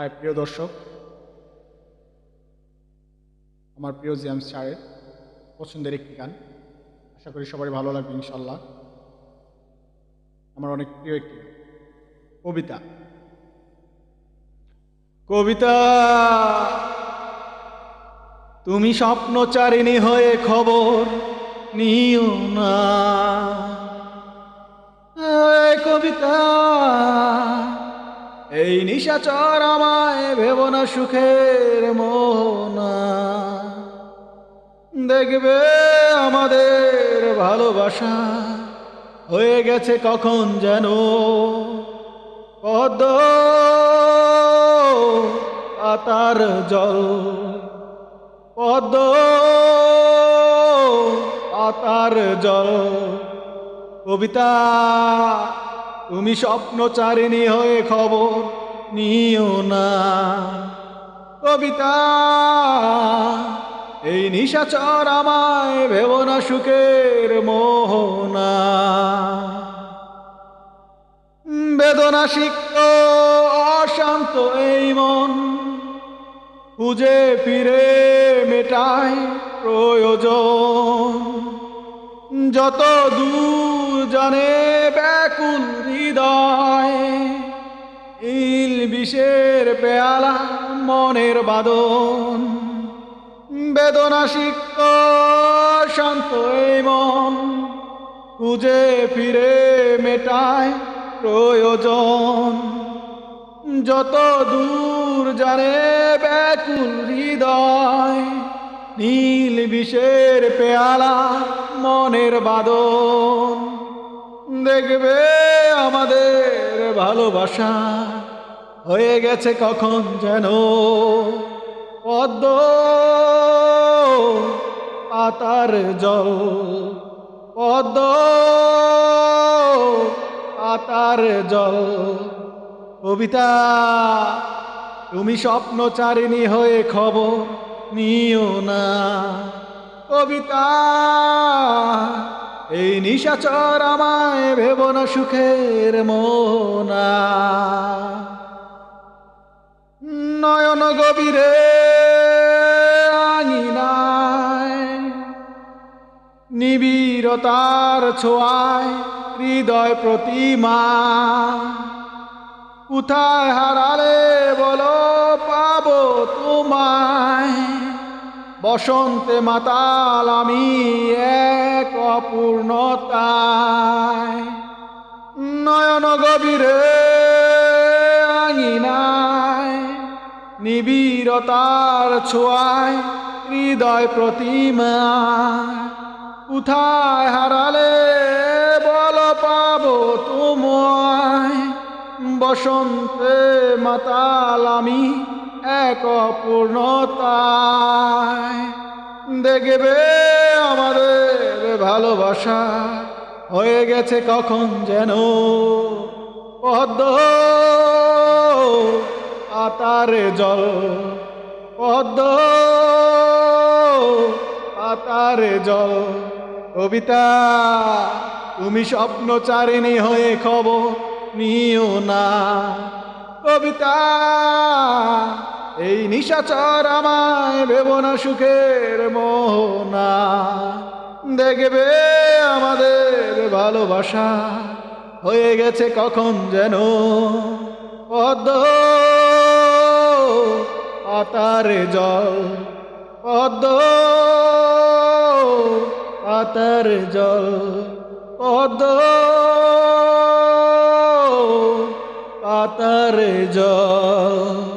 High প্রিয় দর্শক, আমার প্রিয় জেমস স্যারের পছন্দের একটি গান। আশা করি সবারই ভালো লাগবে ইনশাল্লাহ। আমার অনেক প্রিয় একটি গান, কবিতা। কবিতা, তুমি স্বপ্নচারিণী হয়ে খবর নিও না। কবিতা, এই নিশাচর আমায় ভেব না সুখের মোহনা। দেখবে আমাদের ভালোবাসা হয়ে গেছে কখন যেন পদ্ম পাতার জল। পদ্ম পাতার জল। কবিতা, তুমি স্বপ্নচারিণী হয়ে খবর নিও না। কবিতা, এই নিশাচর আমায় ভেব না সুখের মোহনা। বেদনা সিক্ত অশান্ত এই মন খুঁজে ফিরে মেটায় প্রয়োজন। যত দূর জানে ব্যাকুল হৃদয়, ইল বিষের পেয়ালা মনের বাদন। বেদনা সিক্ত শান্ত এই মন খুঁজে ফিরে মেটায় প্রয়োজন। যত দূর জানে ব্যাকুল হৃদয়, নীল বিষের পেয়ালা মনের বাদন। দেখবে আমাদের ভালোবাসা হয়ে গেছে কখন যেন পদ্ম পাতার জল। পদ্ম পাতার জল। কবিতা, তুমি স্বপ্নচারিণী হয়ে খবর নিও না। কবিতা, এই নিশাচর আমায় ভেব না সুখের মোহনা। নয়ন গভীরে আঙিনায় নিবিড়তার ছোঁয়ায় হৃদয় প্রতিমা। কোথায় হারালে বলো পাবো তোমায়। বসন্তে মাতাল আমি এক অপূর্ণতায়। নয়ন গভীরে আঙিনায় নিবিড়তার ছোঁয়ায় হৃদয় প্রতিমা। কোথায় হারালে বলো পাবো তোমায়। বসন্তে মাতাল আমি এক অপূর্ণতায়। দেখবে আমাদের ভালোবাসা হয়ে গেছে কখন যেন পদ্ম পাতার জল। পদ্ম পাতার জল। কবিতা, তুমি স্বপ্নচারিণী হয়ে খবর নিও না। কবিতা, এই নিশাচর আমায় ভেব না সুখের মোহনা। দেখবে আমাদের ভালোবাসা হয়ে গেছে কখন যেন পদ্ম পাতার জল। পদ্ম পাতার জল। পদ্ম পাতার জল।